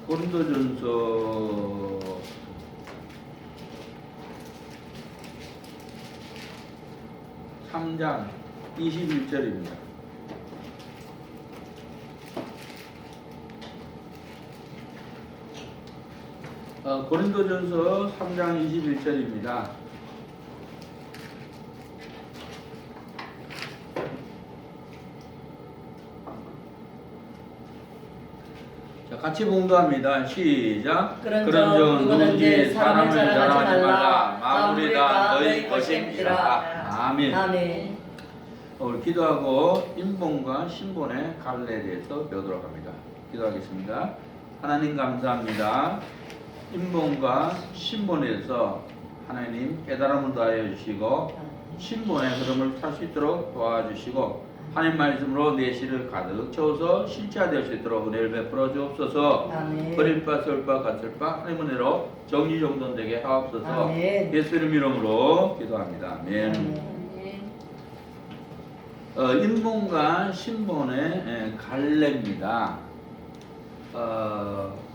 고린도전서 3장 21절입니다. 고린도전서 3장 21절입니다. 자, 같이 봉도합니다. 시작. 그런즉 누구든지 사람을 자랑하지 말라. 마무리 다 너희 것임이라. 아멘. 아멘. 오늘 기도하고 인본과 신본의 갈래에 대해서 배우도록 합니다. 기도하겠습니다. 하나님 감사합니다. 인본과 신본에서 하나님 깨달음을 더하여 주시고 신본의 흐름을 탈 수 있도록 도와주시고 하나님 말씀으로 내 시를 가득 채워서 실체화될 수 있도록 은혜를 베풀어 주옵소서. 버릴 바, 쏠 바, 갇을 바 하나님 은혜로 정리정돈되게 하옵소서. 아멘. 예수님 이름으로 기도합니다. 아멘. 인본과 신본의 갈래입니다.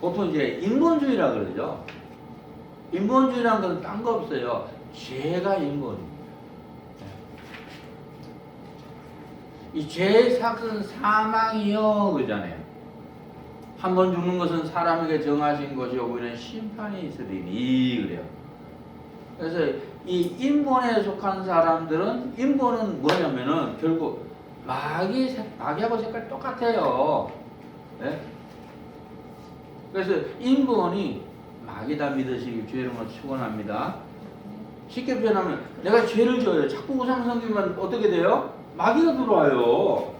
보통 이제 인본주의라 그러죠. 인본주의라는 것은 딴 거 없어요. 죄가 인본입니다. 이 죄의 삭은 사망이요 그러잖아요. 한 번 죽는 것은 사람에게 정하신 것이요 우리는 심판이 있으리니 그래요. 그래서 이 인본에 속한 사람들은 인본은 뭐냐면은 결국 마귀하고 색깔 똑같아요. 네? 그래서 인본이 마귀다 믿으시기 죄를 축원합니다. 쉽게 표현하면 내가 죄를 져요. 자꾸 우상 섬기면 어떻게 돼요? 마귀가 들어와요.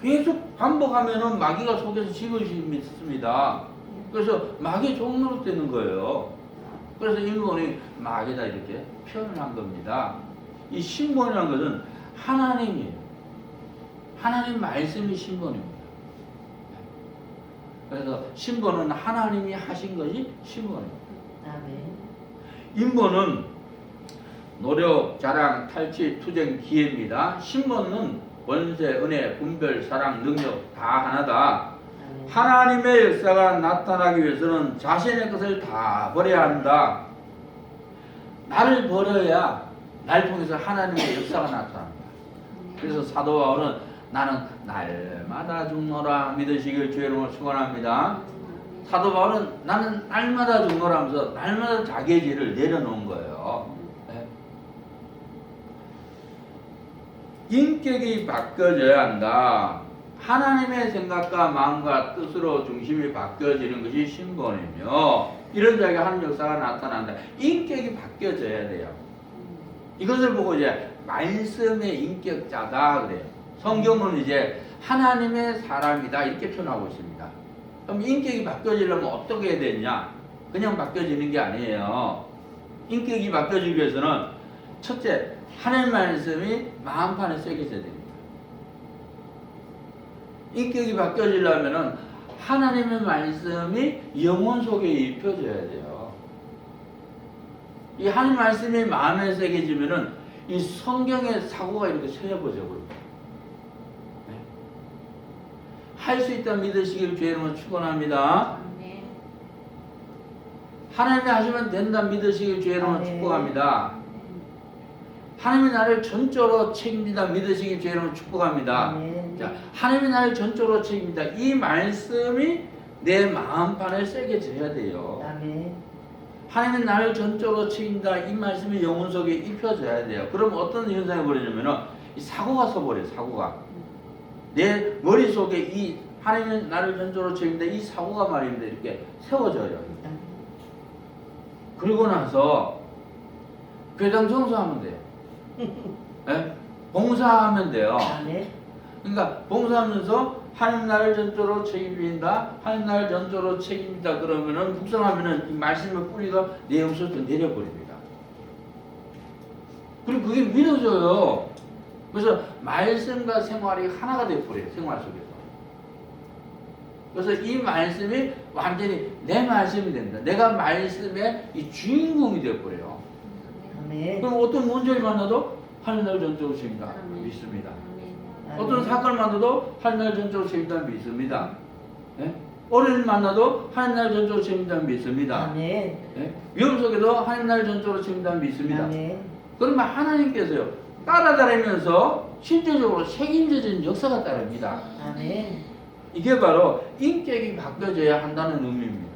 계속 반복하면은 마귀가 속에서 지그시 믿습니다. 그래서 마귀 종로로 되는 거예요. 그래서 인본이 마귀다 이렇게 표현을 한 겁니다. 이 신본이라는 것은 하나님이에요. 하나님 말씀이 신본입니다. 그래서 신본은 하나님이 하신 것이 신본입니다. 인본은 노력, 자랑, 탈취, 투쟁, 기회입니다. 신본은 권세, 은혜, 분별, 사랑, 능력 다 하나다. 하나님의 역사가 나타나기 위해서는 자신의 것을 다 버려야 한다. 나를 버려야 날 통해서 하나님의 역사가 나타납니다. 그래서 사도 바울은 나는 날마다 죽노라 믿으시길 주의 이름으로 축원합니다. 사도 바울은 나는 날마다 죽노라 하면서 날마다 자기의 죄를 내려놓은 거예요. 네. 인격이 바뀌어져야 한다. 하나님의 생각과 마음과 뜻으로 중심이 바뀌어지는 것이 신본이며 이런 자에게 하나님 역사가 나타난다. 인격이 바뀌어져야 돼요. 이것을 보고 이제 말씀의 인격자다 그래요. 성경은 이제 하나님의 사람이다 이렇게 표현하고 있습니다. 그럼 인격이 바뀌어지려면 어떻게 해야 되느냐? 그냥 바뀌어지는 게 아니에요. 인격이 바뀌어지기 위해서는 첫째, 하나님 말씀이 마음판에 새겨져야 됩니다. 인격이 바뀌어지려면 하나님의 말씀이 영혼 속에 입혀져야 돼요. 이 하나님 말씀이 마음에 새겨지면은 이 성경의 사고가 이렇게 새겨버려 버립니다. 네. 할 수 있다 믿으시길 주의 이름으로 축원합니다. 하나님이 하시면 된다 믿으시길 주의 이름으로 축복합니다. 하나님이 나를 전적으로 책임진다 믿으시길 주의 이름으로 축복합니다. 자, 하나님이 나를 전적으로 책임진다. 이 말씀이 내 마음판에 새겨져야 돼요. 하나님이 나를 전적으로 책임진다. 이 말씀이 영혼 속에 입혀져야 돼요. 그럼 어떤 현상이 벌어지냐면 이 사고가 서버려요. 사고가. 내 머릿속에 이 하나님이 나를 전적으로 책임진다. 이 사고가 말입니다. 이렇게 세워져요. 그리고 나서 교장 청소하면 돼요. 네? 봉사하면 돼요. 그러니까 봉사하면서 하나님 나를 전적으로 책임진다. 하나님 나를 전적으로 책임진다. 그러면은 묵상하면은 이 말씀의 뿌리가 내 영속으로 내려버립니다. 그리고 그게 믿어져요. 그래서 말씀과 생활이 하나가 되어버려요. 생활 속에서. 그래서 이 말씀이 완전히 내 말씀이 됩니다. 내가 말씀의 이 주인공이 되어버려요. 그럼 어떤 문제를 만나도 하나님 나를 전적으로 책임진다. 믿습니다. 어떤 사건을 만나도 하나님 나를 전적으로 책임진다. 믿습니다. 네? 어려움을 만나도 하나님 나라 전적으로 책임진다면 믿습니다. 아멘. 예? 위험 속에도 하나님 나라 전적으로 책임진다면 믿습니다. 아멘. 그러면 하나님께서요 따라다니면서 실제적으로 책임져진 역사가 따릅니다. 아멘. 이게 바로 인격이 바뀌어져야 한다는 의미입니다.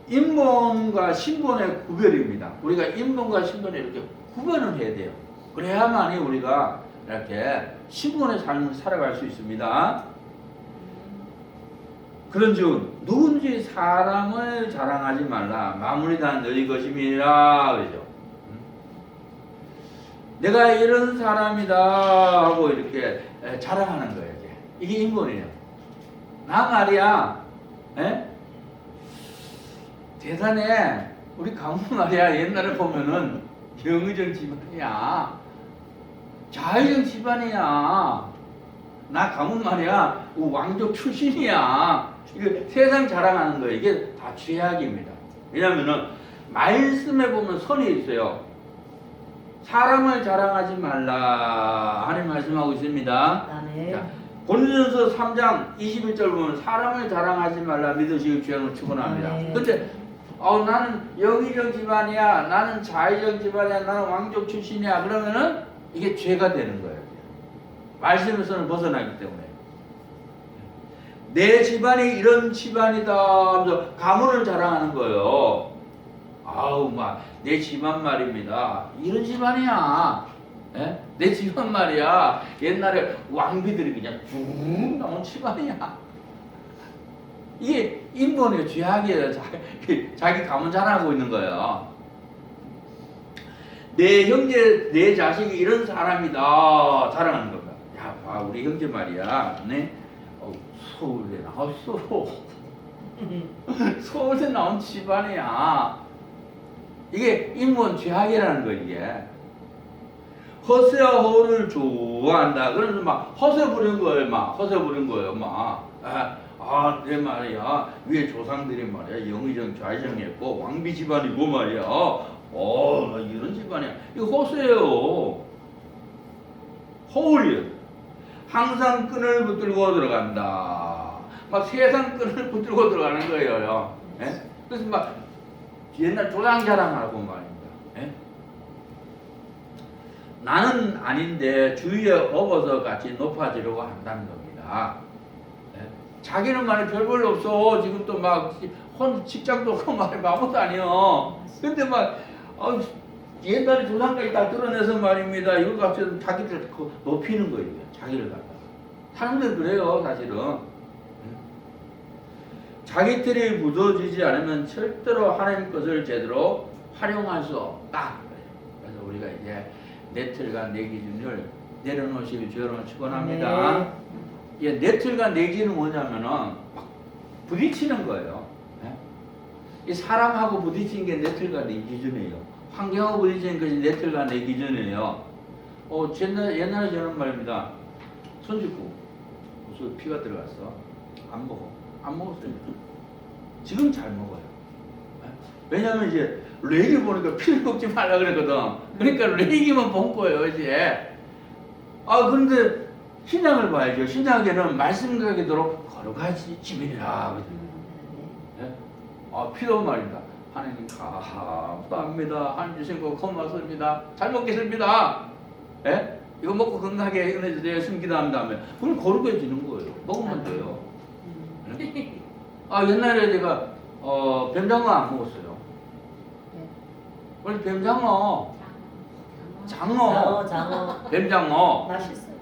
인본과 신본의 구별입니다. 우리가 인본과 신본을 이렇게 구별을 해야 돼요. 그래야만이 우리가 이렇게 신본의 삶을 살아갈 수 있습니다. 그런즉 누군지 사람을 자랑하지 말라. 마무리 다 너희 것임이라 그러죠. 내가 이런 사람이다 하고 이렇게 자랑하는 거예요. 이게 인본이에요. 나 말이야. 에? 대단해. 우리 가문 말이야. 옛날에 보면은 영의정 집안이야. 자의정 집안이야. 나 가문 말이야. 왕족 출신이야. 이거 세상 자랑하는 거예요. 이게 다 죄악입니다. 왜냐면은 말씀에 보면 선이 있어요. 사람을 자랑하지 말라 하는 말씀하고 있습니다. 아멘. 자, 고린도전서 3장 21절 보면 사람을 자랑하지 말라 믿으시기 죄악을 축원합니다. 아멘. 근데 나는 영의정 집안이야, 나는 자의정 집안이야, 나는 왕족 출신이야 그러면은 이게 죄가 되는 거예요. 말씀에서는 벗어나기 때문에 내 집안이 이런 집안이다 하면서 가문을 자랑하는 거예요. 아우 막 내 집안 말입니다. 이런 집안이야. 예? 내 집안 말이야. 옛날에 왕비들이 그냥 쭉 나온 집안이야. 이게 인본의 죄악이에요. 자기 가문 자랑하고 있는 거예요. 내 형제, 내 자식이 이런 사람이다 자랑하는 겁니다. 야, 봐, 우리 형제 말이야. 네? 서울대 나왔어. 서울대 나온 집안이야. 이게 인본 죄악이라는 거 이게. 허세와 허를 좋아한다. 그래서 막 허세 부린 거예요. 막 허세 부린 거예요. 막 내 말이야. 위에 조상들이 말이야. 영의정 좌의정이었고 왕비 집안이고 말이야. 나 이런 집안이야. 이거 허세예요. 허울이에요. 항상 끈을 붙들고 들어간다. 막 세상 끈을 붙들고 들어가는 거예요. 예? 그래서 막 옛날 조상 자랑하고 말입니다. 예? 나는 아닌데 주위에 업어서 같이 높아지려고 한다는 겁니다. 예? 자기는 말이 별볼 없어. 지금 또 막 직장도 없고 말이 아무것도 아니요. 근데 막 옛날에 조상까지 다 드러내서 말입니다. 이거 같이 자기를 높이는 거예요. 자기를 갖다가. 사람들 그래요, 사실은. 자기 틀이 묻어지지 않으면 절대로 하나님 것을 제대로 활용할 수 없다. 그래서 우리가 이제 내 틀과 내 기준을 내려놓으시기 주여를 축원합니다. 네. 예, 내 틀과 내 기준은 뭐냐면은 막 부딪히는 거예요. 이 사람하고 부딪히는 게 내 틀과 내 기준이에요. 환경하고 부딪히는 것이 내 틀과 내 기준이에요. 옛날에 저는 말입니다. 손짓고 무슨 피가 들어갔어. 안 먹어. 안 먹었어요. 지금 잘 먹어요. 왜냐하면 이제 레기 보니까 피를 먹지 말라 그랬거든. 그러니까 레기만 본 거예요, 이제. 그런데 신약을 봐야죠. 신약에는 말씀과 기도로 거룩하지 지밀이라. 피도 말입니다. 하나님 감사합니다. 하나님 주신 거 고맙습니다. 잘 먹겠습니다. 예? 이거 먹고 건강하게 해주세요. 숨기도합니다 하면 그럼 거룩해지는 거예요. 먹으면 돼요. 옛날에 제가 뱀장어 안 먹었어요. 원래 뱀장어, 장어, 뱀장어. 맛있어요.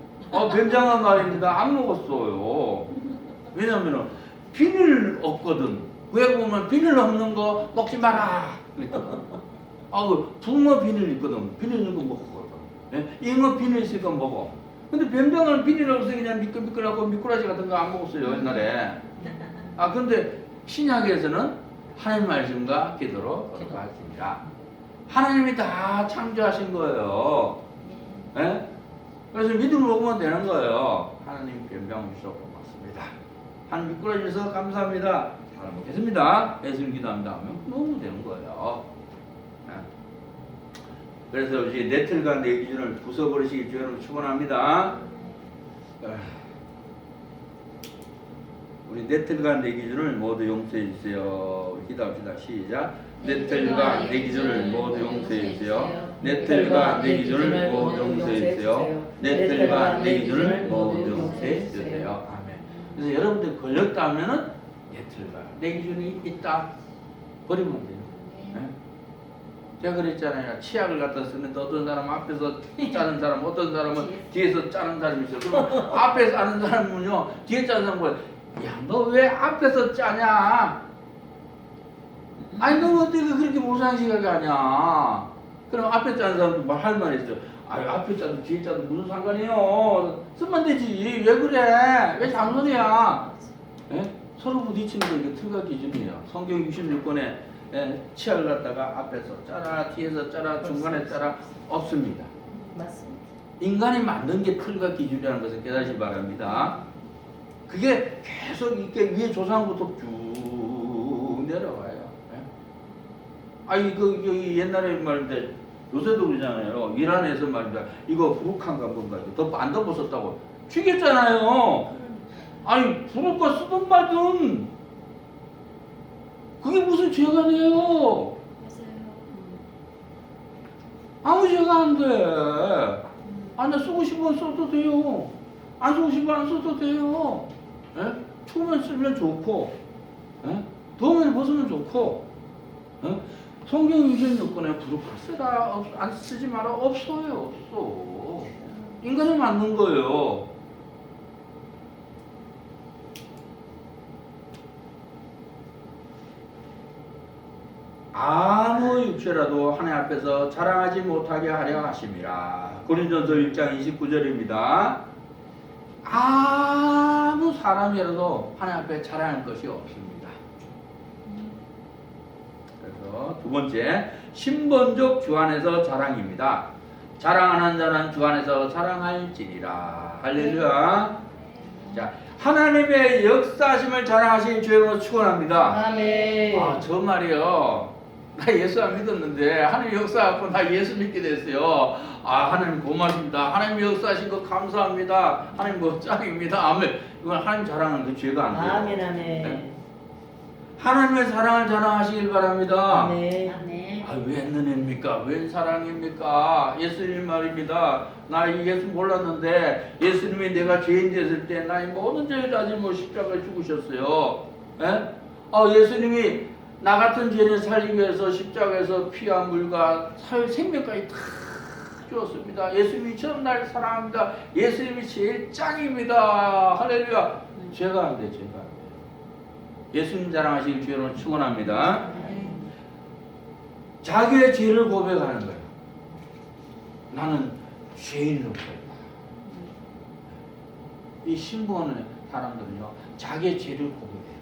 뱀장어 말입니다. 안 먹었어요. 왜냐면은 비늘 없거든. 왜 보면 비늘 없는 거 먹지 마라. 그랬거든. 붕어 비늘 있거든. 비늘 있는 거 먹거든. 예? 잉어 비늘 있으니까 먹어. 근데 뱀장어는 비늘 없으니 그냥 미끌미끌하고 미꾸라지 같은 거 안 먹었어요, 옛날에. 근데 신약에서는 하나님 말씀과 기도로 거룩하십니다. 하나님이 다 창조하신 거예요. 예? 그래서 믿음을 먹으면 되는 거예요. 하나님 변병 주셔서 고맙습니다. 하나님 미꾸라지 주셔서 감사합니다. 잘 먹겠습니다. 예수님 기도합니다 하면 먹으면 되는 거예요. 예? 그래서 이제 내 틀과 내 기준을 부숴버리시기 주여를 축원합니다. 우리 내 틀과 내 기준을 모두 용서해 주세요. 기도합시다. 시작. 내 틀과 내 기준을 모두 용서해 주세요. 내 틀과 내 기준을 모두 용서해 주세요. 내 틀과 내 기준을 모두 용서해 주세요. 아멘. 그래서 여러분들 걸렸다 하면은 내 틀과 내 기준이 있다. 버리면 돼요. 네? 제가 그랬잖아요. 치약을 갖다 쓰는데 어떤 사람 앞에서 짜는 사람, 어떤 사람은 뒤에서 짜는 사람이 있어요. 그럼 앞에서 짜는 사람은요, 뒤에 짜는 사람은 야, 너 왜 앞에서 짜냐? 아니, 너 어떻게 그렇게 무상식하게 하냐? 그럼 앞에 짜는 사람도 할 말이 있어요. 아유, 앞에 짜도 뒤에 짜도 무슨 상관이요? 쓰면 되지. 왜 그래? 왜 잔소리야? 예? 서로 부딪히는 거 이게 틀과 기준이에요. 성경 66권에 치약을 갖다가 앞에서 짜라, 뒤에서 짜라, 중간에 짜라 없습니다. 맞습니다. 인간이 만든 게 틀과 기준이라는 것을 깨닫기 바랍니다. 그게 계속 이렇게 위에 조상부터 쭉 내려와요. 예? 아니 여기 옛날에 말인데 요새도 그러잖아요. 이란에서 말입니다. 이거 부룩한가 뭔가 안 덮었었다고 죽였잖아요. 아니 부룩과 쓰든 말든 그게 무슨 죄가 돼요? 아무 죄가 안 돼. 나 쓰고 싶으면 써도 돼요. 안 쓰고 싶으면 안 써도 돼요. 예? 추우면 쓰면 좋고, 예? 더우면 벗으면 좋고, 예? 성경 26권에 부족할 쓰라, 안 쓰지 마라, 없어요, 없어. 인간이 만든 거예요. 아무 육체라도 하나님 앞에서 자랑하지 못하게 하려 하심이라. 고린도전서 1장 29절입니다. 아무 사람이라도 하나님 앞에 자랑할 것이 없습니다. 그래서 두 번째, 신본적 주 안에서 자랑입니다. 자랑하는 자는 주 안에서 자랑할지니라. 할렐루야. 자, 하나님의 역사하심을 자랑하신 주님으로 축원합니다. 아멘. 저 말이요. 나 예수 안 믿었는데 하나님 역사하고 나 예수 믿게 됐어요. 하나님 고맙습니다. 하나님 역사하신 거 감사합니다. 하나님 짱입니다. 아멘. 이건 하나님 자랑하는 그 죄가 안 돼요. 아멘. 아멘. 네. 하나님의 사랑을 자랑하시길 바랍니다. 아멘. 웬 은혜입니까? 웬 사랑입니까? 예수님 말입니다. 나 이 예수 몰랐는데 예수님이 내가 죄인 됐을 때 나의 모든 죄를 다 짊어 십자가에 죽으셨어요. 예? 예수님이 나 같은 죄인을 살리기 위해서 십자가에서 피와 물과 생명까지 다 주었습니다. 예수님이 처음 날 사랑합니다. 예수님이 제일 짱입니다. 할렐루야. 죄가 안 돼, 죄가 안 돼. 예수님 자랑하시길 주여는 축원합니다. 자기의 죄를 고백하는 거예요. 나는 죄인으로서다. 이 신부하는 사람들은요, 자기의 죄를 고백해요.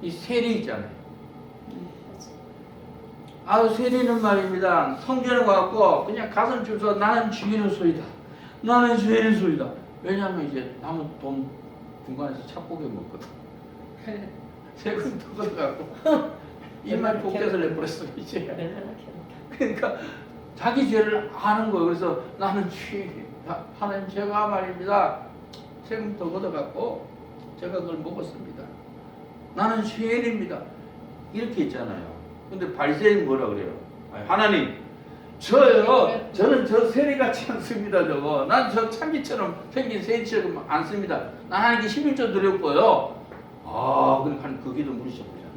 이 세리 있잖아요. 세리는 말입니다. 성전에 와갖고 그냥 가슴 펴서 나는 죄인으로서이다. 나는 죄인으로서이다. 왜냐하면 이제 남은 돈 중간에서 착복해 먹거든. 세금 뜯어갖고 입만 복대서 내버렸어 이제. 그러니까 자기 죄를 아는 거예요. 그래서 나는 죄인. 하나님 제가 말입니다. 세금 더 걷어갖고 제가 그걸 먹었습니다. 나는 죄인입니다. 이렇게 있잖아요. 근데 바리새인은 뭐라 그래요? 하나님, 저는 저 세리같이 않습니다. 저거. 난 저 참기처럼 생긴 세리처럼 안 씁니다. 난 하나님께 11조 드렸고요. 그러니까 그 기도 물으셔보잖아요.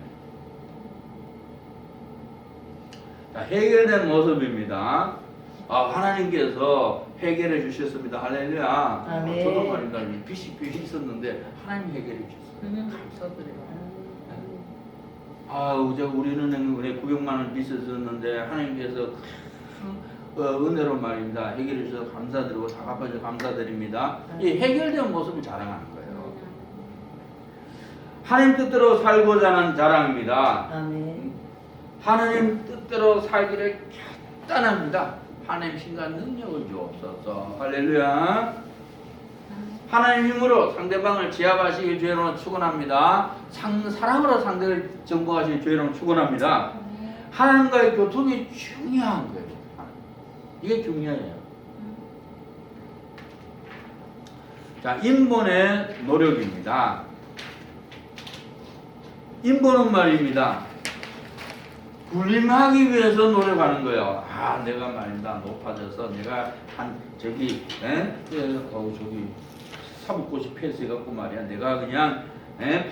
자, 해결된 모습입니다. 하나님께서 해결해 주셨습니다. 할렐루야. 아멘. 저도 말입니다. 빚이 있었는데 하나님 해결해 주셨어요. 감사드려요. 우리는 은혜 900만 원 빚이 있었는데 하나님께서 큰 은혜로 말입니다. 해결해 주셔서 감사드리고 다 갚아주셔서 감사드립니다. 이 해결된 모습을 자랑하는 거예요. 하나님 뜻대로 살고자 하는 자랑입니다. 아멘. 하나님 뜻대로 살기를 결단합니다. 하나님 신과 능력을 주옵소서. 할렐루야. 하나님 힘으로 상대방을 제압하시길 주의로 축원합니다. 사랑으로 상대를 정복하시길 주의로 축원합니다. 하나님과의 교통이 중요한 거예요. 이게 중요해요. 자, 인본의 노력입니다. 인본은 말입니다. 군림하기 위해서 노력하는 거예요. 아, 내가 말입니다. 높아져서 내가 저기 사법고시 패스해갖고 말이야. 내가 그냥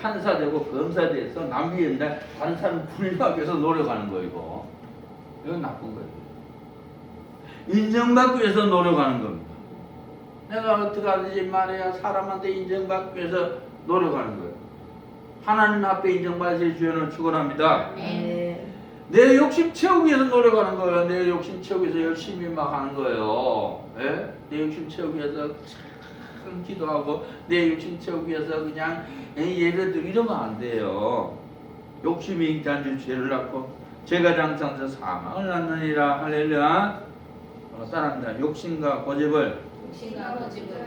판사 되고 검사 돼서 남 위에인데 다른 사람 군림하기 위해서 노력하는 거 이거. 이건 나쁜 거예요. 인정받기 위해서 노력하는 겁니다. 내가 어떻게 하든지 말이야 사람한테 인정받기 위해서 노력하는 거예요. 하나님 앞에 인정받으실 주연을 축원합니다. 네. 내 욕심 채우기 위해서 노력하는 거예요. 내 욕심 채우기 위해서 열심히 막 하는 거예요. 예? 내 욕심 채우기 위해서 참 기도하고 내 욕심 채우기 위해서 그냥 예배드리고 이러면 안 돼요. 욕심이 인자한 죄를 낳고 죄가 장차서 사망을 낳느니라. 할렐루야. 따라합니다. 욕심과 고집을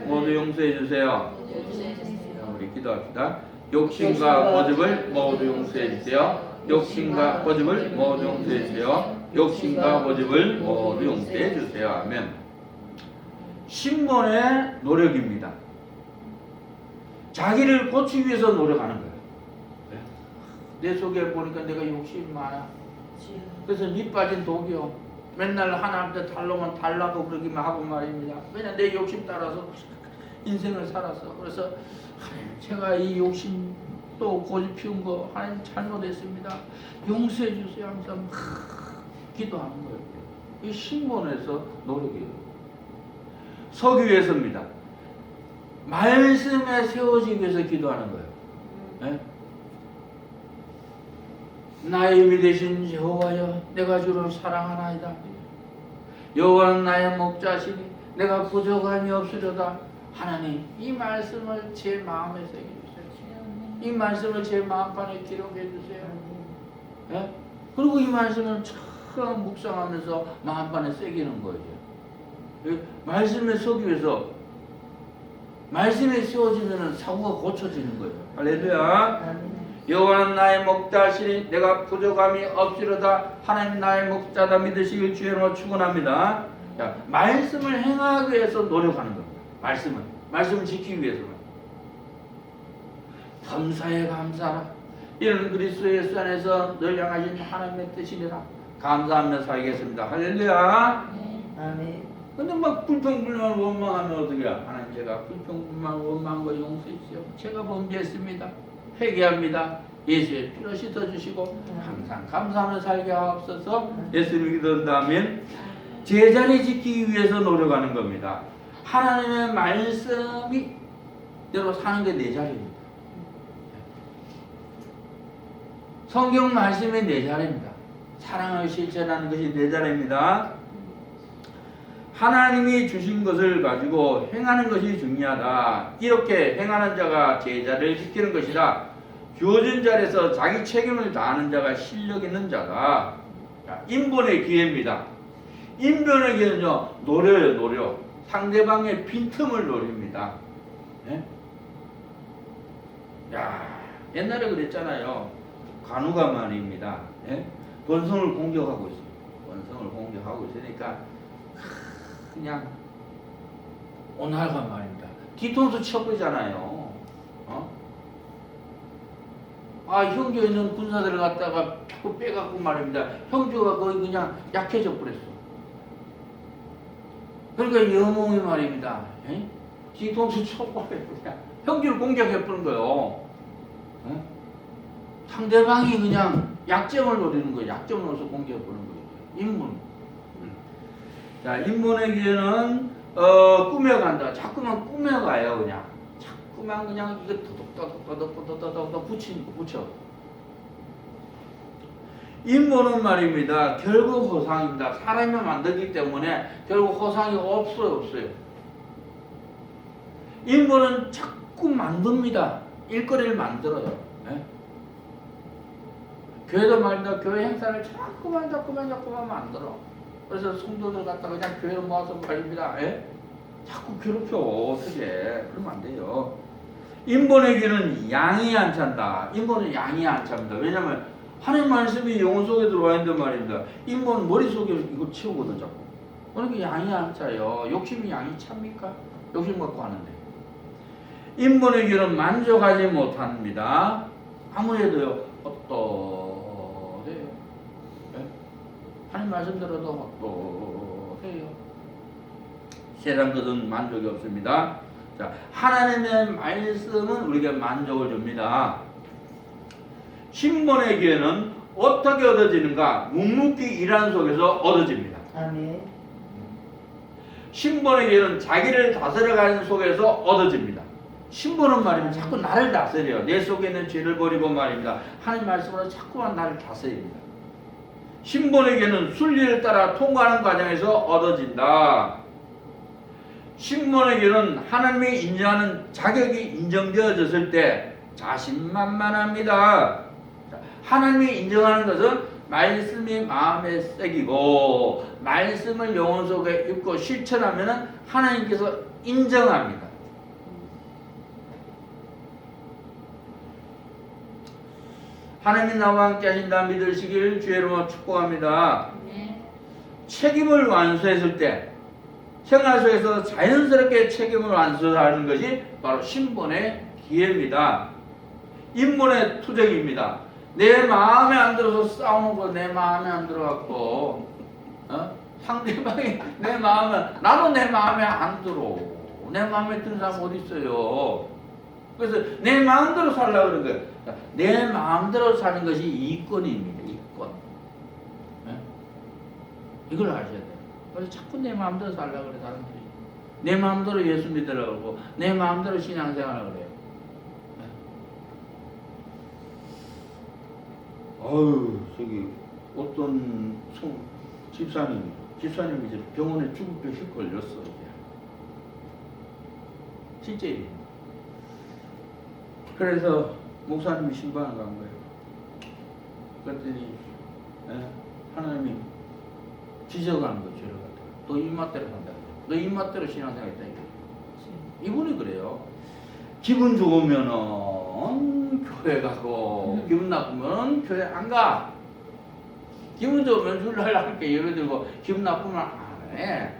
모두 용서해 주세요. 우리 기도합시다. 욕심과 고집을 모두 용서해 주세요. 욕심과 고집을 모두 용서해 주세요. 욕심과 고집을 모두 용서해 주세요. 아멘. 신본의 노력입니다. 자기를 고치기 위해서 노력하는 거예요. 내 속에 보니까 내가 욕심이 많아. 그래서 밑 빠진 독이요. 맨날 하나님한테 달라면 달라고 그러기만 하고 말입니다. 왜냐 내 욕심 따라서 인생을 살았어. 그래서 하나님 제가 이 욕심 또 고집 피운 거 하나님 잘못했습니다. 용서해 주세요. 항상 기도하는 거예요. 이 신본에서 노력이에요. 서기 위해서입니다. 말씀에 세워지기 위해서 기도하는 거예요. 네? 나의 힘이 되신 여호와여 내가 주를 사랑하나이다. 여호와는 나의 목자시니 내가 부족함이 없으려다. 하나님 이 말씀을 제 마음에 새겨주세요. 이 말씀을 제 마음판에 기록해 주세요. 예? 그리고 이 말씀을 참 묵상하면서 마음판에 새기는 거예요. 말씀에 서기 위해서 말씀에 세워지면 사고가 고쳐지는 거예요. 할렐루야. 여호와는 나의 목자시니 내가 부족함이 없으려다. 하나님 나의 목자다 믿으시길 주의로 축원합니다. 자, 말씀을 행하기 위해서 노력하는 겁니다. 말씀을 지키기 위해서만. 감사에 감사라. 이는 그리스도 예수 안에서 늘 향하신 하나님의 뜻이니라. 감사하며 살겠습니다. 할렐루야. 아멘. 근데 막 불평불만 원망하면 어떻게 해요? 하나님 제가 불평불만 원망한 거 용서해 주세요. 제가 범죄했습니다. 회개합니다. 예수의 피로 씻어주시고 항상 감사하며 살게 하옵소서. 예수를 믿는다면 제자리 지키기 위해서 노력하는 겁니다. 하나님의 말씀이 대로 사는 게 내 자리입니다. 성경 말씀이 내 자리입니다. 사랑을 실천하는 것이 내 자리입니다. 하나님이 주신 것을 가지고 행하는 것이 중요하다. 이렇게 행하는 자가 제자를 지키는 것이다. 주어진 자리에서 자기 책임을 다하는 자가 실력 있는 자다. 인본의 기회입니다. 인본의 기회는요, 노려. 상대방의 빈틈을 노립니다. 네? 야, 옛날에 그랬잖아요. 간우가 말입니다. 네? 원성을 공격하고 있어요. 원성을 공격하고 있으니까 그냥 오날가 말입니다. 뒤통수 쳐버리잖아요. 형주에 있는 군사들을 갖다가 자꾸 빼갖고 말입니다. 형주가 거의 그냥 약해져 버렸어. 그러니까 여몽이 말입니다. 뒤통수 쳐버려요. 그냥 형주를 공격해버린 거예요. 상대방이 그냥 약점을 노리는 거예요. 약점을 넣어서 공격해버린 거예요. 인문. 자, 인문의 기회는 꾸며간다. 자꾸만 꾸며가요. 그냥 자꾸만 그냥 이거 도덕 붙여. 인본은 말입니다. 결국 허상입니다. 사람이 만들기 때문에 결국 허상이 없어요. 인본은 자꾸 만듭니다. 일거리를 만들어요. 네? 교회도 말입니다. 교회 행사를 자꾸만 만들어. 그래서 성도들 갖다가 그냥 교회로 모아서 말입니다. 예? 자꾸 괴롭혀. 어떻게 그러면 안 돼요. 인본에게는 양이 안 찬다. 인본은 양이 안 찹니다. 왜냐하면 하나님 말씀이 영혼 속에 들어와 있는 말입니다. 인본은 머릿속에 이거 채우거든 자꾸. 그러니까 양이 안 차요. 욕심이 양이 찹니까? 욕심 갖고 하는데. 인본의 길은 만족하지 못합니다. 아무래도요, 어떠해요. 네? 하나님 말씀 들어도 어떠해요. 세상 것은 만족이 없습니다. 자, 하나님의 말씀은 우리에게 만족을 줍니다. 신본의 기회는 어떻게 얻어지는가? 묵묵히 일하는 속에서 얻어집니다. 아멘. 신본의 기회는 자기를 다스려가는 속에서 얻어집니다. 신본은 말이면 자꾸 나를 다스려요. 내 속에 있는 죄를 버리고 말입니다. 하나님 말씀으로 자꾸만 나를 다스립니다. 신본의 기회는 순리를 따라 통과하는 과정에서 얻어진다. 신본의 기회는 하나님이 인정하는 자격이 인정되어졌을 때 자신만만합니다. 하나님이 인정하는 것은 말씀이 마음에 새기고 말씀을 영혼 속에 입고 실천하면 하나님께서 인정합니다. 하나님이 나와 함께 하신다 믿으시길 주의 이름으로 축복합니다. 책임을 완수했을 때 생활 속에서 자연스럽게 책임을 완수하는 것이 바로 신본의 기회입니다. 인본의 투쟁입니다. 내 마음에 안 들어서 싸우는 거 내 마음에 안 들어갖고 상대방이 내 마음에 나도 내 마음에 안 들어. 내 마음에 드는 사람 어디 있어요? 그래서 내 마음대로 살려고 그러는 거예요. 내 마음대로 사는 것이 이권입니다. 이권. 이걸 아셔야 돼요. 그래서 자꾸 내 마음대로 살려고 그래 사람들이. 내 마음대로 예수 믿으려고 그러고 내 마음대로 신앙생활을 그래요. 어휴, 저기 어떤 집사님이 이제 병원에 죽을 병이 걸렸어. 이제. 진짜 일이에요. 그래서 목사님이 신방을 간 거예요. 그랬더니 하나님이 지적하는 거예요. 죄를 갖다가. 너 입맛대로 산다. 너 입맛대로 신앙생활 했다. 이분이 그래요. 기분 좋으면은 교회 가고 기분 나쁘면 교회 안 가. 기분 좋으면 주일날 함께 예배 드리고 기분 나쁘면 안 해.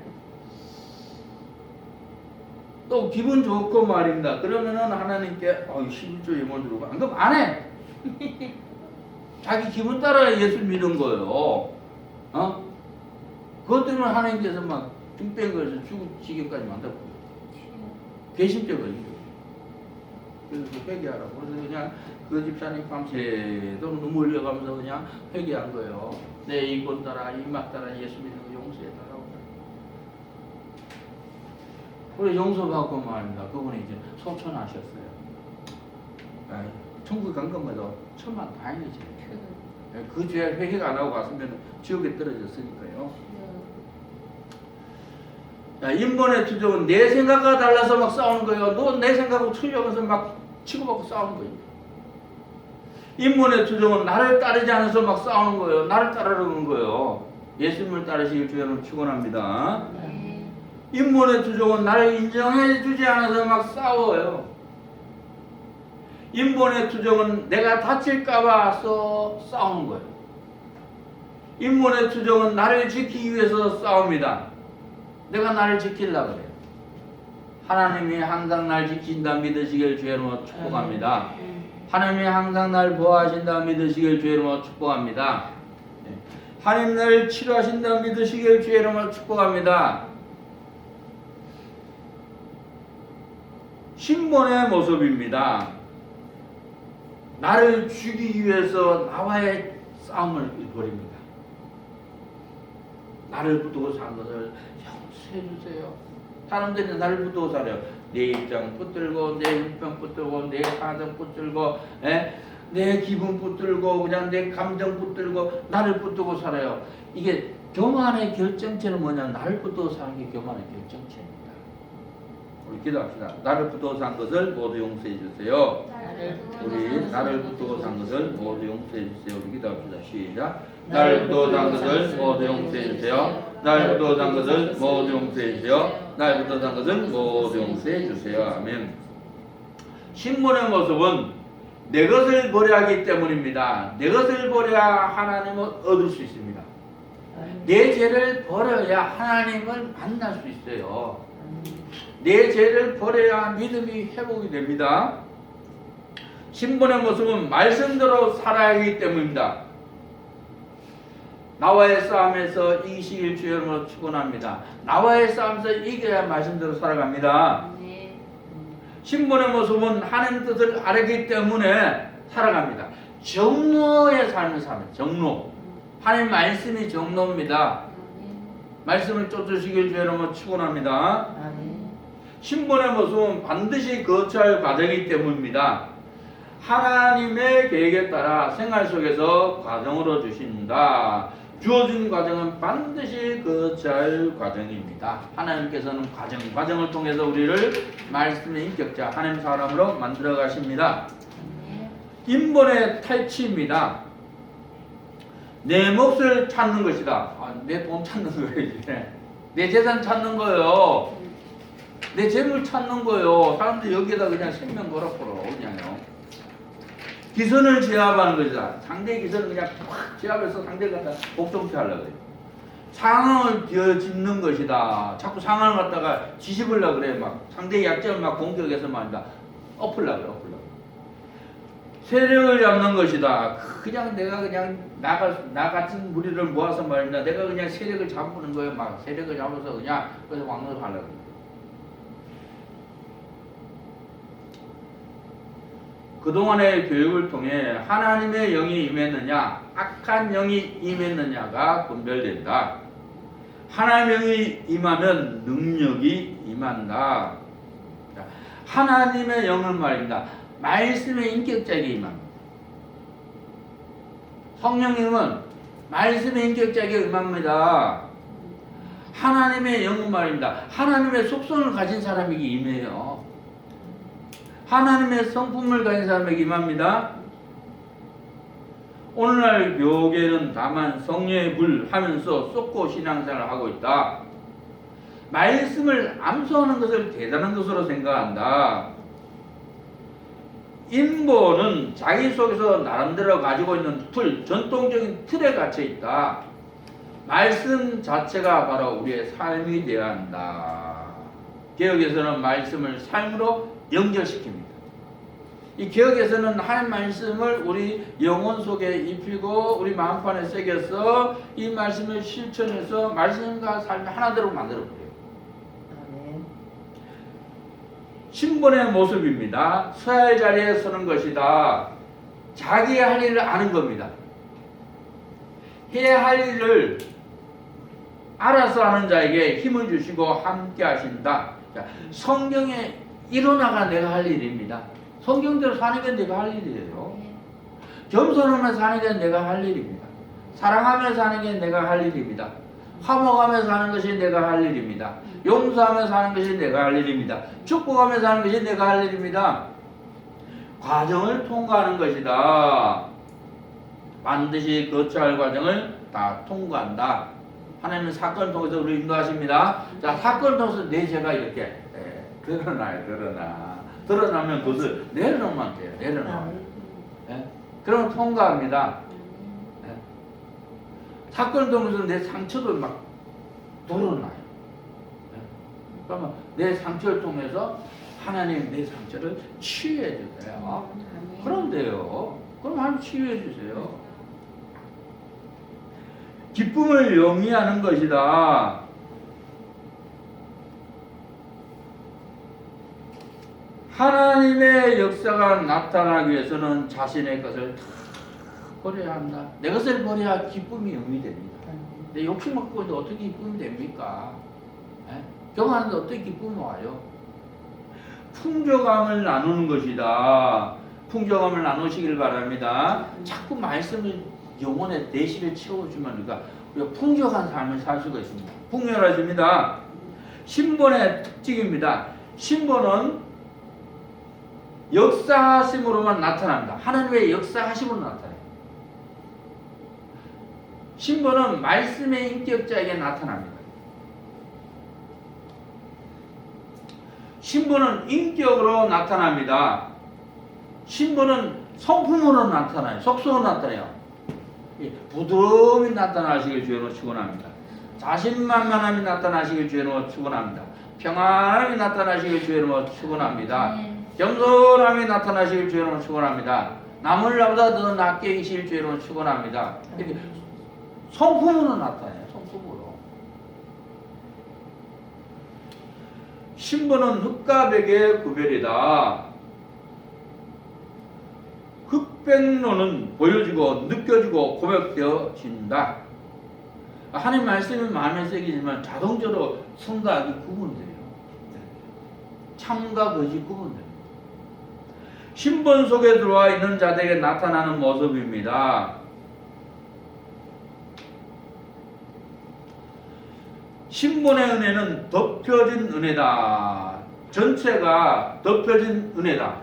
또 기분 좋고 말입니다. 그러면은 하나님께 11조 예물 드리고 안 그럼 안 해. 자기 기분 따라 예수 믿는 거예요. 그것 때문에 하나님께서 막 중병 걸려서 죽을 지경까지 만들고 괘씸죄거든요. 그래서 회개하라고. 그래서 그냥 그 집사님 밤새도록 눈물 흘려가면서 그냥 회개한 거예요. 내 이권 따라 입맛 따라 예수 믿는 거 용서해달라고. 그래 용서받고 말입니다. 그분이 이제 소천하셨어요. 천국 간 것마다 천만 다행이지. 그 죄 회개가 안 하고 갔으면 지옥에 떨어졌으니까요. 자, 인본의 투정은 내 생각과 달라서 막 싸우는 거예요. 너 내 생각하고 틀려서 막 치고받고 싸우는 거예요. 인본의 투정은 나를 따르지 않아서 막 싸우는 거예요. 나를 따르는 거예요. 예수님을 따르시길 주여는 축원합니다. 인본의 투정은 나를 인정해 주지 않아서 막 싸워요. 인본의 투정은 내가 다칠까봐 싸우는 거예요. 인본의 투정은 나를 지키기 위해서 싸웁니다. 내가 나를 지키려고 그래요. 하나님이 항상 날 지킨다 믿으시길 주의 이름으로 축복합니다. 하나님이 항상 날 보호하신다 믿으시길 주의 이름으로 축복합니다. 하나님 나를 치료하신다 믿으시길 주의 이름으로 축복합니다. 신본의 모습입니다. 나를 죽이기 위해서 나와의 싸움을 벌입니다. 나를 붙들고 산 것을 용서해 주세요. 사람들이 나를 붙들고 살아요. 내 입장 붙들고 내 형편 붙들고 내 사정 붙들고 내 기분 붙들고 그냥 내 감정 붙들고 나를 붙들고 살아요. 이게 교만의 결정체는 뭐냐? 나를 붙들고 사는 게 교만의 결정체입니다. 우리 기도합시다. 나를 붙들고 산 것을 모두 용서해 주세요. 우리 나를 붙들고 산 것을 모두 용서해 주세요. 우리 기도합시다. 시작. 나를 붙들고 산 것을 모두 용서해 주세요. 나를 붙들고 산 것을 모두 용서해 주세요. 나를 붙들고 산 것을 모두 용서해 주세요. 아멘. 신본의 모습은 내 것을 버려야 하기 때문입니다. 내 것을 버려야 하나님을 얻을 수 있습니다. 내 죄를 버려야 하나님을 만날 수 있어요. 내 죄를 버려야 믿음이 회복이 됩니다. 신분의 모습은 말씀대로 살아야 하기 때문입니다. 나와의 싸움에서 이기시길 주의 이름으로 축원합니다. 나와의 싸움에서 이겨야 말씀대로 살아갑니다. 네. 신분의 모습은 하나님 뜻을 알기 때문에 살아갑니다. 정로의 삶을 사는 정로. 하나님 말씀이 정로입니다. 말씀을 쫓으시길 주의 이름으로 축원합니다. 신분의 모습은 반드시 거쳐야 할 과정이기 때문입니다. 하나님의 계획에 따라 생활 속에서 과정으로 주신다. 주어진 과정은 반드시 거쳐야 할 과정입니다. 하나님께서는 과정을 통해서 우리를 말씀의 인격자 하나님 사람으로 만들어 가십니다. 인본의 탈취입니다. 내 몫을 찾는 것이다. 내 돈 찾는 거예요. 내 재산 찾는 거예요. 내 재물 찾는 거예요. 사람들 여기에다 그냥 생명 걸어버려 그냥요. 기선을 제압하는 것이다. 상대의 기선을 그냥 확 제압해서 상대를 갖다 복종케 하려고 해요. 상황을 뒤집는 것이다. 자꾸 상황을 갖다가 뒤집으려고 그래. 막 상대의 약점을 막 공격해서 말이다. 엎으려고 그래. 세력을 잡는 것이다. 그냥 내가 그냥 나 같은 무리를 모아서 말입니다. 내가 그냥 세력을 잡는 거예요. 막 세력을 잡아서 그냥 그래서 왕노를 하려고. 그동안의 교육을 통해 하나님의 영이 임했느냐, 악한 영이 임했느냐가 분별된다. 하나님의 영이 임하면 능력이 임한다. 하나님의 영은 말입니다. 말씀의 인격자에게 임합니다. 성령님은 말씀의 인격자에게 임합니다. 하나님의 영은 말입니다. 하나님의 속성을 가진 사람에게 임해요. 하나님의 성품을 가진 사람에게 임합니다. 오늘날 교계는 다만 성령의 불 하면서 쏟고 신앙생활을 하고 있다. 말씀을 암송하는 것을 대단한 것으로 생각한다. 인본은 자기 속에서 나름대로 가지고 있는 전통적인 틀에 갇혀 있다. 말씀 자체가 바로 우리의 삶이 되어야 한다. 개혁에서는 말씀을 삶으로 연결시킵니다. 이 개혁에서는 하나님 말씀을 우리 영혼 속에 입히고 우리 마음판에 새겨서 이 말씀을 실천해서 말씀과 삶이 하나대로 만들어버려요. 신분의 모습입니다. 서야 할 자리에 서는 것이다. 자기 할 일을 아는 겁니다. 해야 할 일을 알아서 하는 자에게 힘을 주시고 함께 하신다. 성경에 일어나가 내가 할 일입니다. 성경대로 사는 게 내가 할 일이에요. 겸손하면서 사는 게 내가 할 일입니다. 사랑하면서 사는 게 내가 할 일입니다. 화목하면서 사는 것이 내가 할 일입니다. 용서하면서 사는 것이 내가 할 일입니다. 축복하면서 사는 것이 내가 할 일입니다. 과정을 통과하는 것이다. 반드시 거쳐야 할 과정을 다 통과한다. 하나님은 사건을 통해서 우리를 인도하십니다. 자, 사건을 통해서 내 죄가 이렇게 드러나요. 드러나면 그것을 내려놓으면 돼요. 내려놓으면. 그러면 통과합니다. 사건을 통해서 내 상처도 막 드러나요. 그러면 내 상처를 통해서 하나님 내 상처를 치유해 주세요. 그럼 돼요. 그럼 하나님 치유해 주세요. 기쁨을 영위하는 것이다. 하나님의 역사가 나타나기 위해서는 자신의 것을 다 버려야 한다. 내 것을 버려야 기쁨이 영위됩니다. 내 욕심 먹고 있는데 어떻게 기쁨이 됩니까? 경험하는데 어떻게 기쁨이 와요? 풍족함을 나누는 것이다. 풍족함을 나누시길 바랍니다. 자꾸 말씀을 영혼의 내실을 채워주면 우리가 풍족한 삶을 살 수가 있습니다. 풍요로워집니다. 신본의 특징입니다. 신본은 역사하심으로만 나타납니다. 하나님의 역사하심으로 나타나요. 신본은 말씀의 인격자에게 나타납니다. 신본은 인격으로 나타납니다. 신본은 성품으로 나타나요. 속성으로 나타나요. 부드러움이 나타나시길 주의로 축원합니다. 자신만만함이 나타나시길 주의로 축원합니다. 평안함이 나타나시길 주의 이름으로 축원합니다. 아멘. 겸손함이 나타나시길 주의 이름으로 축원합니다. 남을 나보다 더 낫게 계실 주의 이름으로 축원합니다. 이렇게 성품으로 나타나요. 성품으로. 신분은 흙과 백의 구별이다. 흑백로는 보여지고 느껴지고 고백되어진다. 하나님 말씀이 마음에 새기지만 자동적으로 선과 악이 구분돼요. 참과 거짓 구분돼요. 신분 속에 들어와 있는 자들에게 나타나는 모습입니다. 신분의 은혜는 덮여진 은혜다. 전체가 덮여진 은혜다.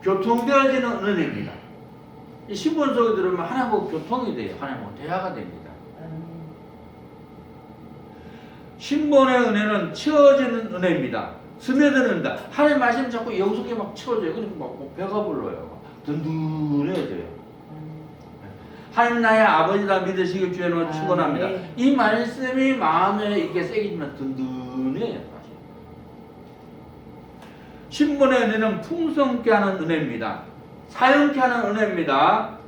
교통되어지는 은혜입니다. 이 신분 속에 들어오면 하나님하고 교통이 돼요. 하나님하고 대화가 됩니다. 신분의 은혜는 채워지는 은혜입니다. 스며드는 은혜입니다. 하나님 말씀 자꾸 영속에 막 채워져요. 그러니까 막 배가 불러요. 든든해져요. 하나님 나의 아버지다 믿으시길 주의 이름으로 축원합니다. 네. 이 말씀이 마음에 이렇게 새기면 든든해요. 사실. 신분의 은혜는 풍성케 하는 은혜입니다. 사용케 하는 은혜입니다.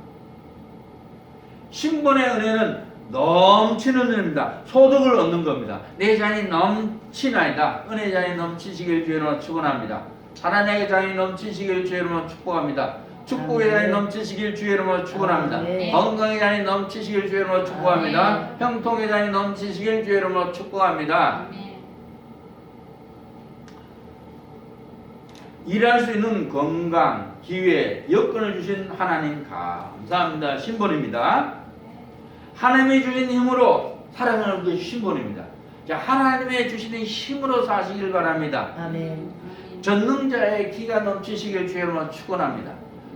신분의 은혜는 넘치는 은혜입니다. 소득을 얻는 겁니다. 내 잔이 넘치나이다. 은혜 잔이 넘치시길 주의 이름으로 축원합니다. 하나님의 잔이 넘치시길 주의 이름으로 축복합니다. 축복의 잔이 넘치시길 주의 이름으로 축원합니다. 아멘. 건강의 잔이 넘치시길 주의 이름으로 축복합니다. 아멘. 형통의 잔이 넘치시길 주의 이름으로 축복합니다. 일할 수 있는 건강, 기회, 여건을 주신 하나님 감사합니다. 신분입니다. 하나님이 주신 힘으로 살아가는 것이 신분입니다. 자, 하나님의 주시는 힘으로 사시길 바랍니다. 아멘. 전능자의 기가 넘치시길 주의 이름으로 축원합니다.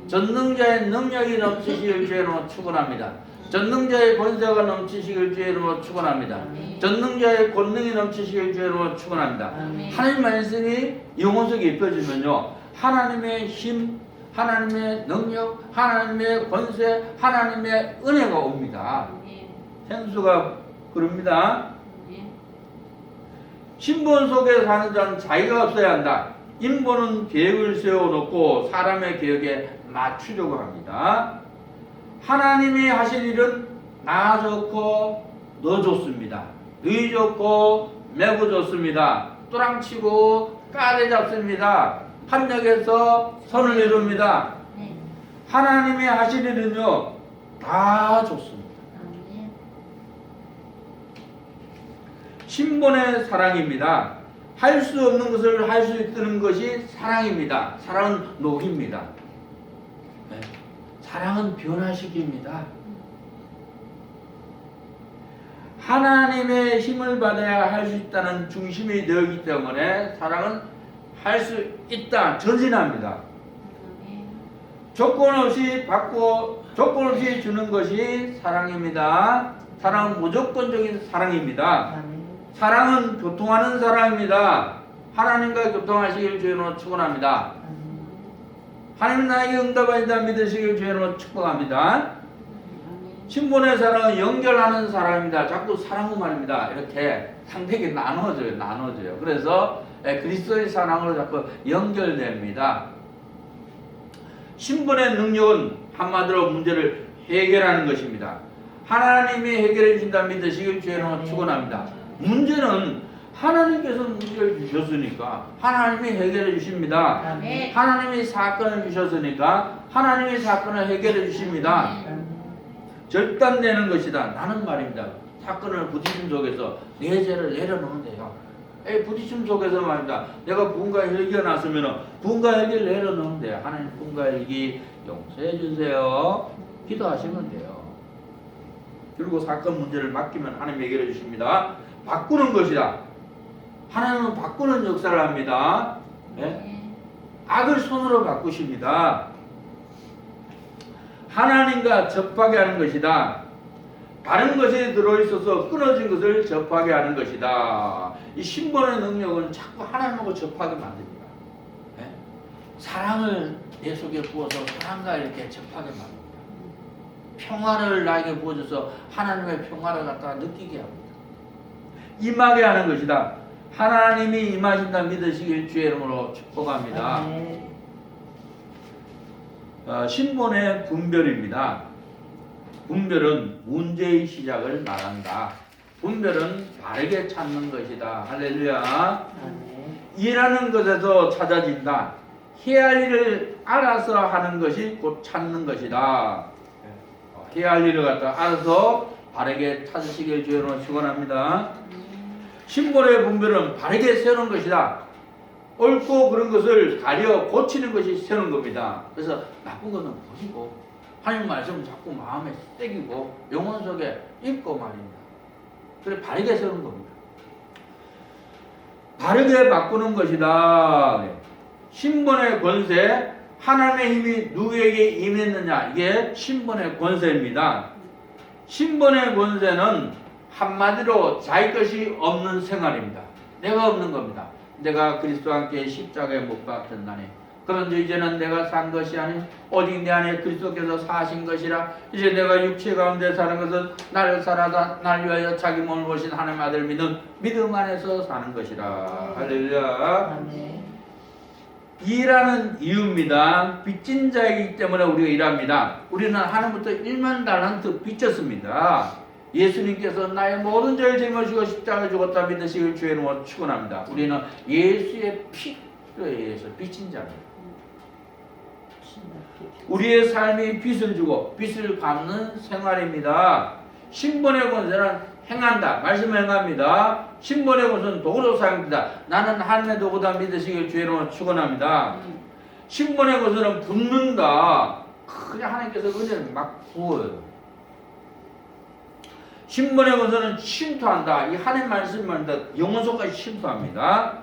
전능자의 능력이 넘치시길 주의 이름으로 축원합니다. 전능자의 권세가 넘치시길 주의 이름으로 축원합니다. 아멘. 전능자의 권능이 넘치시길 주의 이름으로 축원합니다. 아멘. 하나님 말씀이 영혼 속에 입혀지면요, 하나님의 힘, 하나님의 능력, 하나님의 권세, 하나님의 은혜가 옵니다. 현수가 그럽니다. 신분 속에 사는 자는 자기가 없어야 한다. 인본은 계획을 세워놓고 사람의 계획에 맞추려고 합니다. 하나님이 하신 일은 나 좋고 너 좋습니다. 너희 좋고 매고 좋습니다. 또랑치고 까대 잡습니다. 합력해서 선을 이룹니다. 하나님이 하신 일은요 다 좋습니다. 신분의 사랑입니다. 할 수 없는 것을 할 수 있는 것이 사랑입니다. 사랑은 녹입니다. 네. 사랑은 변화시킵니다. 하나님의 힘을 받아야 할 수 있다는 중심이 되었기 때문에 사랑은 할 수 있다. 전진합니다. 조건 없이 받고 조건 없이 주는 것이 사랑입니다. 사랑은 무조건적인 사랑입니다. 아멘. 사랑은 교통하는 사랑입니다. 하나님과 교통하시길 주의로 축원합니다. 하나님 나에게 응답하신다 믿으시길 주의로 축복합니다. 신분의 사랑은 연결하는 사랑입니다. 자꾸 사랑은 말입니다. 이렇게 상대에게 나눠져요. 그래서 그리스도의 사랑으로 자꾸 연결됩니다. 신분의 능력은 한마디로 문제를 해결하는 것입니다. 하나님이 해결해 주신다 믿으시길 주의로 축원합니다. 문제는 하나님께서 문제를 주셨으니까 하나님이 해결해 주십니다. 아멘. 하나님이 사건을 주셨으니까 하나님이 사건을 해결해 주십니다. 절단되는 것이다. 나는 말입니다. 사건을 부딪힘 속에서 내 죄를 내려놓으면 돼요. 부딪힘 속에서 말입니다. 내가 부흥과 혈기가 났으면 부흥과 혈기를 내려놓으면 돼요. 하나님 부흥과 혈기 용서해 주세요. 기도하시면 돼요. 그리고 사건 문제를 맡기면 하나님 해결해 주십니다. 바꾸는 것이다. 하나님은 바꾸는 역사를 합니다. 네? 악을 손으로 바꾸십니다. 하나님과 접하게 하는 것이다. 다른 것이 들어있어서 끊어진 것을 접하게 하는 것이다. 이 신분의 능력은 자꾸 하나님하고 접하게 만듭니다. 네? 사랑을 내 속에 부어서 사랑과 이렇게 접하게 만듭니다. 평화를 나에게 부어줘서 하나님의 평화를 갖다가 느끼게 합니다. 임하게 하는 것이다. 하나님이 임하신다 믿으시길 주의 이름으로 축복합니다. 아멘. 신본의 분별입니다. 분별은 문제의 시작을 말한다. 분별은 바르게 찾는 것이다. 할렐루야. 아멘. 일하는 것에서 찾아진다. 해야 할 일을 알아서 하는 것이 곧 찾는 것이다. 해야 할 일을 갖다 알아서 바르게 찾으시길 주의로 축원합니다. 신본의 분별은 바르게 세우는 것이다. 옳고 그런 것을 가려 고치는 것이 세우는 겁니다. 그래서 나쁜 것은 버리고 하나님 말씀 자꾸 마음에 새기고 영혼 속에 읽고 말입니다. 그래 바르게 세우는 겁니다. 바르게 바꾸는 것이다. 신본의 권세, 하나님의 힘이 누구에게 임했느냐, 이게 신본의 권세입니다. 신본의 권세는 한마디로 자기 것이 없는 생활입니다. 내가 없는 겁니다. 내가 그리스도와 함께 십자가에 못 박혔나니 그런데 이제는 내가 산 것이 아닌 오직 내 안에 그리스도께서 사신 것이라. 이제 내가 육체 가운데 사는 것은 나를 살아다 날 위하여 자기 몸을 보신 하나님 아들 믿는 믿음 안에서 사는 것이라. 할렐루야. 아멘. 일하는 이유입니다. 빚진 자이기 때문에 우리가 일합니다. 우리는 하나님부터 1만 달란트 빚졌습니다. 예수님께서 나의 모든 죄를 짊어지고 십자가에 죽었다 믿으시길 주의 이름으로 축원합니다. 우리는 예수의 피에 의해서 빚진 자입니다. 우리의 삶이 빚을 주고 빚을 갚는 생활입니다. 신본의 권세는 행한다. 말씀을 행합니다. 신본의 권세는 도구로 사용된다. 나는 하나님의 도구다 믿으시길 주의 이름으로 축원합니다. 신본의 권세는 붓는다. 그냥 하나님께서 은혜를 막 부어요. 신본의 권세는 침투한다. 이 하나님 말씀만 영혼 속까지 침투합니다.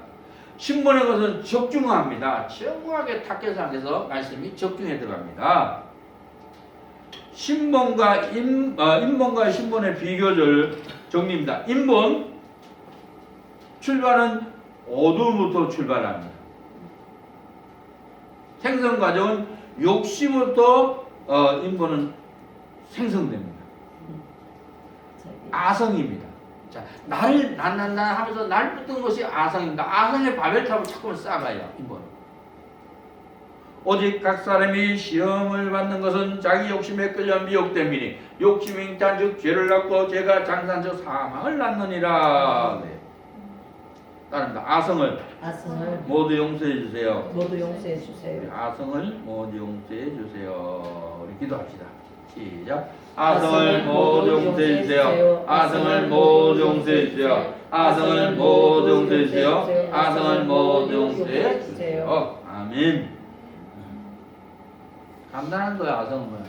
신본의 것은 적중합니다. 정확하게 탁계상에서 말씀이 적중에 들어갑니다. 신본과 인본과 신본의 비교를 정리입니다. 인본 출발은 어둠부터 출발합니다. 생성 과정은 욕심부터 인본은 생성됩니다. 아성입니다. 자, 나를 난 하면서 날 붙든 것이 아성입니다. 아성의 바벨탑을 자꾸만 쌓아가요. 인본. 오직 각 사람이 시험을 받는 것은 자기 욕심에 끌려 미혹됨이니 욕심이 잔즉 죄를 낳고 죄가 장산적 사망을 낳느니라. 네. 따릅니다. 아성을 모두 용서해 주세요. 모두 용서해 주세요. 아성을 모두 용서해 주세요. 우리 기도합시다. 시작. 아성을 모두 용서해 주세요. 아성을 모두 용서해 주세요. 아성을 모두 용서해 주세요. 아성을 모두 용서해 주세요. 아멘. 간단한 거야. 아성은.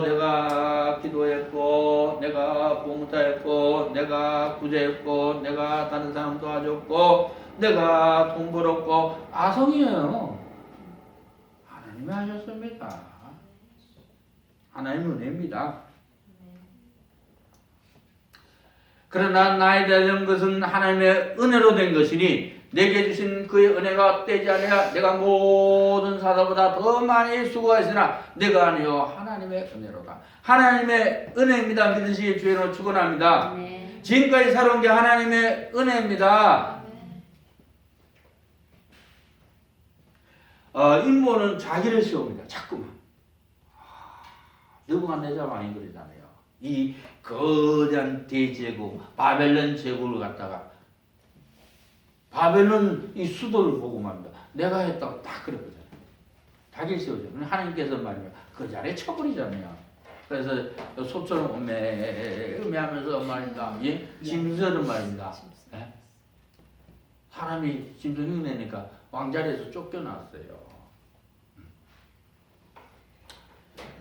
내가 기도했고, 내가 봉사했고, 내가 구제했고, 내가 다른 사람 도와줬고, 내가 돈 벌었고, 아성이에요. 하나님이 하셨습니다. 하나님의 은혜입니다. 그러나 나에 대한 것은 하나님의 은혜로 된 것이니 내게 주신 그의 은혜가 떼지 아니라 내가 모든 사도보다 더 많이 수고하였으나 내가 아니요 하나님의 은혜로다. 하나님의 은혜입니다. 믿으시기 주의로 축원합니다. 지금까지 살아온 게 하나님의 은혜입니다. 인본은 자기를 세웁니다. 자꾸만. 느부갓네살 왕이 그러잖아요. 이 거대한 대제국 바벨론 제국을 갖다가 바벨론 이 수도를 보고 말입니다. 내가 했다고 딱 그랬거든요. 자기를 세우죠. 하나님께서 말이면 그 자리에 쳐버리잖아요. 그래서 소처럼 음해하면서 말입니다. 예? 짐승은 말입니다. 예? 사람이 짐승 흉내니까 왕자리에서 쫓겨났어요.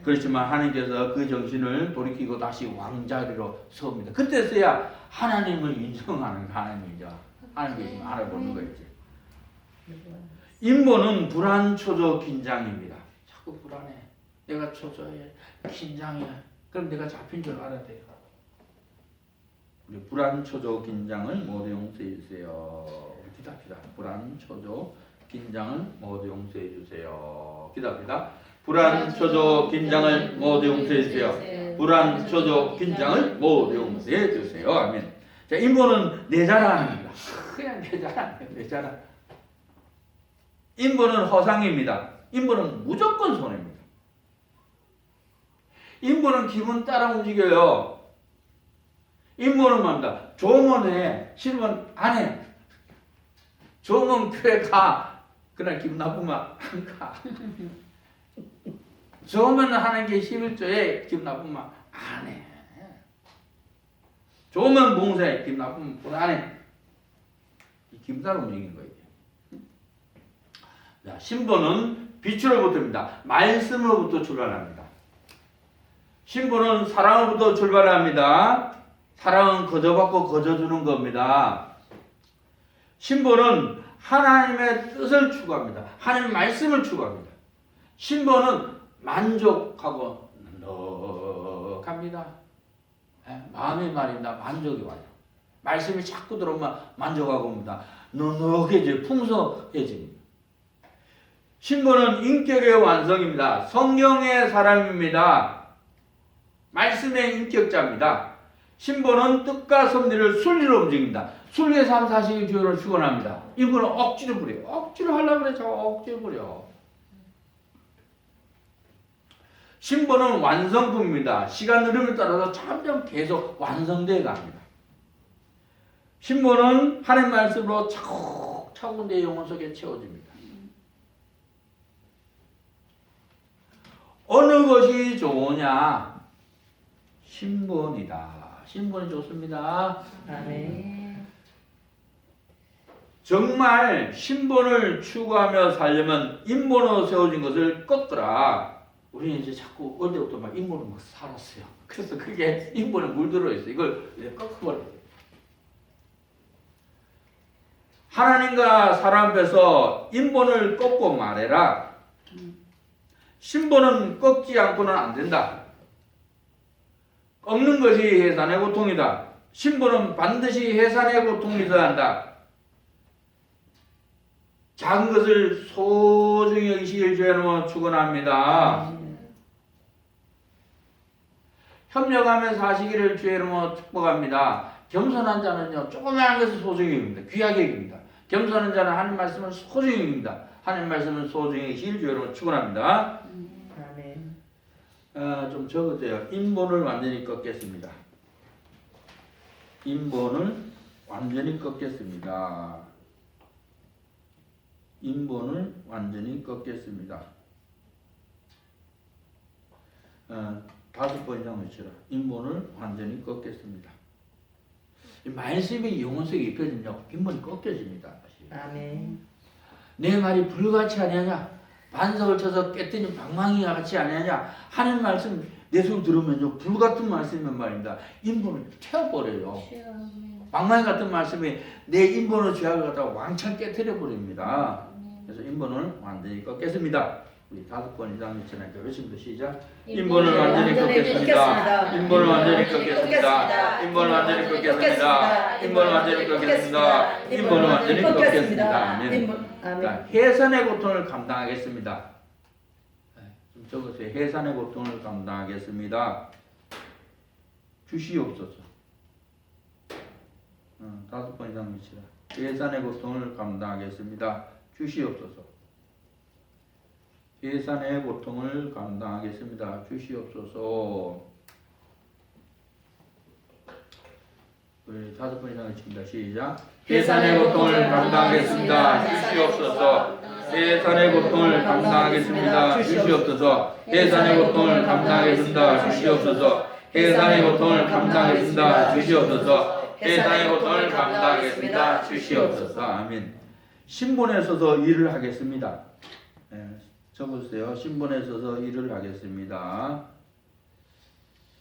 그렇지만 하나님께서 그 정신을 돌이키고 다시 왕자리로 세웁니다. 그때서야 하나님을 인정하는 하나님이죠. 하나님께 좀 알아보는 거였지. 인본은 불안, 초조, 긴장입니다. 자꾸 불안해. 내가 초조해, 긴장해. 그럼 내가 잡힌 줄 알아야 돼요. 우리 불안, 초조, 긴장을 모두 용서해 주세요. 기도합시다. 불안, 초조, 긴장을 모두 용서해 주세요. 기도합시다. 불안, 초조, 긴장을 모두 용서해 주세요. 불안, 초조, 긴장을 모두 용서해 주세요. 아멘. 자, 인본은 내 자랑입니다. 그냥 내 자랑이에요. 내 자랑. 인본은 허상입니다. 인본은 무조건 손해입니다. 인본은 기분 따라 움직여요. 인본은 뭡니다. 좋으면 해. 싫으면 안 해. 좋으면 교회 가. 그날 기분 나쁘면 안 가. 좋으면 하는 게 11조에 기분 나쁘면 안 해. 좋으면 봉사해. 기분 나쁘면 안 해. 이 기분 따라 움직이는 거예요. 자, 신본은 빛으로부터입니다. 말씀으로부터 출발합니다. 신본은 사랑으로부터 출발합니다. 사랑은 거저받고 거저주는 겁니다. 신본은 하나님의 뜻을 추구합니다. 하나님의 말씀을 추구합니다. 신본은 만족하고 넉넉합니다. 마음의 말입니다. 만족이 와요. 말씀이 자꾸 들어오면 만족하고 옵니다. 넉넉해져요. 풍성해집니다. 신본은 인격의 완성입니다. 성경의 사람입니다. 말씀의 인격자입니다. 신본은 뜻과 섭리를 순리로 움직입니다. 순리의 삶 사시기 주요를 축원합니다. 인본은 억지로 부려요. 억지로 하려고 그래. 저 억지로 부려. 신본은 완성품입니다. 시간 흐름에 따라서 점점 계속 완성되어 갑니다. 신본은 하나님 말씀으로 차곡차곡 내 영혼 속에 채워집니다. 어느 것이 좋으냐? 신본이다. 신본이 좋습니다. 아멘. 정말 신본을 추구하며 살려면 인본으로 세워진 것을 꺾으라. 우리는 이제 자꾸 어릴 때부터 막 인본을 막 살았어요. 그래서 그게 인본에 물들어 있어요. 이걸 꺾어버려야 돼요. 하나님과 사람 앞에서 인본을 꺾고 말해라. 신본은 꺾지 않고는 안 된다. 꺾는 것이 해산의 고통이다. 신본은 반드시 해산의 고통이 있어야 한다. 작은 것을 소중히 여기시길 주여 축원합니다. 협력하며 사시기를 주의 이름으로 축복합니다. 겸손한 자는요, 조그마한 것을 소중히 여깁니다. 귀하게 여깁니다. 겸손한 자는 하나님 말씀을 소중히 여깁니다. 하나님 말씀을 소중히 여기시길 주의 이름으로 축원합니다. 아멘. 좀 적어줘요. 인본을 완전히 꺾겠습니다. 인본을 완전히 꺾겠습니다. 인본을 완전히 꺾겠습니다. 5번 이상 외쳐라. 인본을 완전히 꺾겠습니다. 이 말씀이 영혼 속에 입혀지면 인본이 꺾여집니다. 아멘. 내 말이 불같이 아니하냐? 반석을 쳐서 깼더니 방망이가 같이 아니하냐? 하는 말씀 내 손 들으면요, 불 같은 말씀이면 말입니다. 인본을 태워버려요. 방망이 같은 말씀이 내 인본의 죄악을 갖다가 왕창 깨뜨려 버립니다. 그래서 인본을 완전히 꺾겠습니다. 우리 5번 이상 외쳐나니까 외치부터 시작. 인본을 완전히 꺾겠습니다. 인본을 완전히 꺾겠습니다. 인본을 완전히 꺾겠습니다. 인본을 완전히 꺾겠습니다. 인본을 완전히 꺾겠습니다. 아멘. 해산의 고통을 감당하겠습니다. 좀 적으세요. 해산의 고통을 감당하겠습니다. 주시옵소서. 5번 이상 외치라. 해산의 고통을 감당하겠습니다. 주시옵소서. 해산의 고통을 감당하겠습니다. 주시옵소서. 우리 5번 이상 외칩니다. 시작. 해산의 고통을 감당하겠습니다. 주시옵소서. 해산의 고통을 감당하겠습니다. 주시옵소서. 해산의 고통을 감당하겠습니다. 주시옵소서. 해산의 고통을 감당하겠습니다. 주시옵소서. 해산의 고통을 감당하겠습니다. 주시옵소서. 아멘. 신본에 서서 일을 하겠습니다. 적으세요. 신본에 서서 일을 하겠습니다.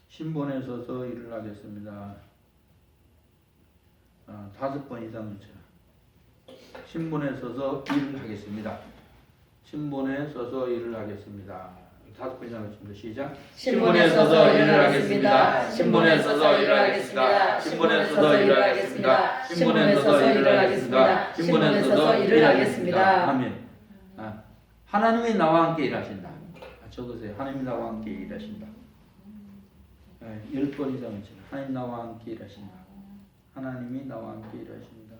신본에 서서 일을 하겠습니다. 5번 이상 외쳐라. 신본에 서서 일을 하겠습니다. 신본에 서서 일을 하겠습니다. 5번 이상 외칩니다. 시작. 신본에 서서 일을 하겠습니다. 신본에 서서 일을 하겠습니다. 신본에 서서 일을 하겠습니다. 신본에 서서 일을 하겠습니다. 신본에 서서 일을 하겠습니다. 아멘. 하나님이 나와 함께 일하신다. 적으세요. 하나님이 나와 함께 일하신다. 10번 이상 외쳐라. 하나님 나와 함께 일하신다. 하나님이 나와 함께 일하신다.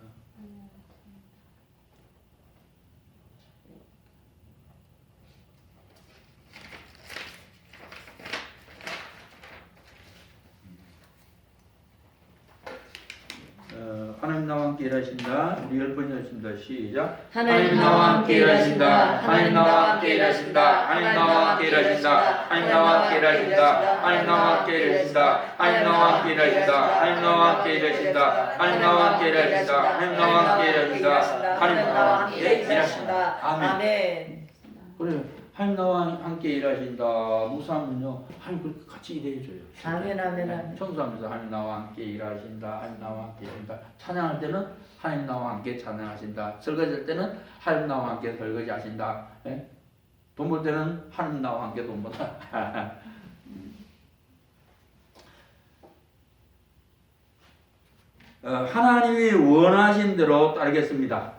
하나님 나와 함께 일하신다. 우리 10번 읽습니다. 시작. 하나님 나와 함께 일하신다. 하나님 나와 함께 일하신다. 하나님 나와 함께 일하신다. 하나님 나와 함께 일하신다. 하나님 나와 함께 일하신다. 하나님 나와 함께 일하신다. 하나님 나와 함께 일하신다. 하나님 나와 함께 일하신다. 하나님 나와 함께 일하신다. 하나님 나와 함께 일하신다. 아멘. 아멘. 그래. 하나님 나와 함께 일하신다. 무사하면요. 하나님 그렇게 같이 일해줘요. 아멘, 아멘, 아멘. 청소하면서 하나님 나와 함께 일하신다. 하나님 나와 함께 일하신다. 찬양할 때는 하나님 나와 함께 찬양하신다. 설거지할 때는 하나님 나와 함께 설거지하신다. 예? 돈 벌 때는 하나님 나와 함께 돈 벌다. 하나님이 원하신 대로 따르겠습니다.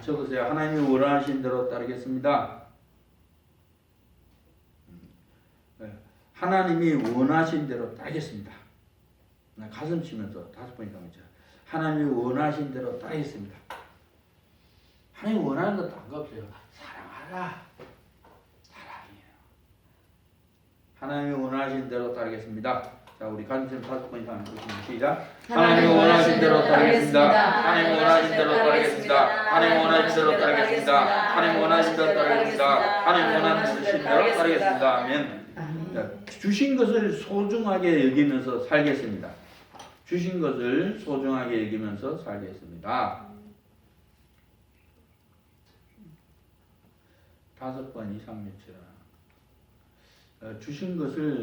적으세요. 하나님이 원하신 대로 따르겠습니다. 하나님이 원하신 대로 따르겠습니다. 가슴 치면서 5번이나 하죠. 하나님이 원하신 대로 따르겠습니다. 하나님이 원하는 것도 안 없어요. 사랑하라. 사랑이에요. 하나님이 원하신 대로 따르겠습니다. 자, 우리 가슴 치면서 5번 이상 읽겠습니다. 시작. 하나님이 원하신 대로 따르겠습니다. 하나님 원하신 대로 따르겠습니다. 하나님 원하신 대로 따르겠습니다. 하나님 원하신 대로 따르겠습니다. 하나님 원하신 대로 따르겠습니다. 아멘. 자, 주신 것을 소중하게 여기면서 살겠습니다. 주신 것을 소중하게 여기면서 살겠습니다. 5번 이상 외쳐라. 주신 것을